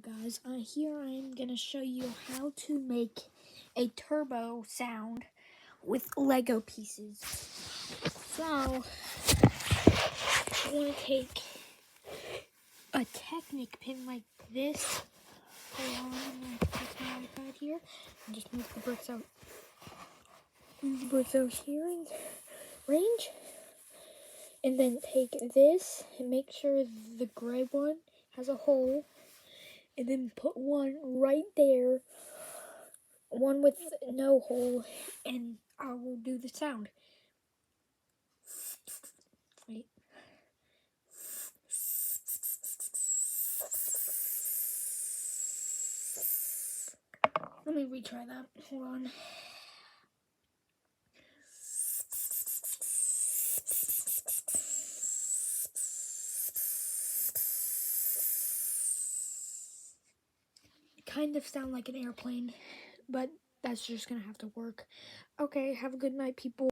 guys, here I am going to show you how to make a turbo sound with Lego pieces. So, I'm going to take a Technic pin like this. Hold on, I'm going to take my iPad here and just move the bricks out. Move the bricks out here in range. And then take this and make sure the gray one has a hole. And then put one right there, one with no hole, and I will do the sound. Wait. Let me retry that. Hold on. Kind of sound like an airplane, but that's just gonna have to work. Okay, have a good night, people.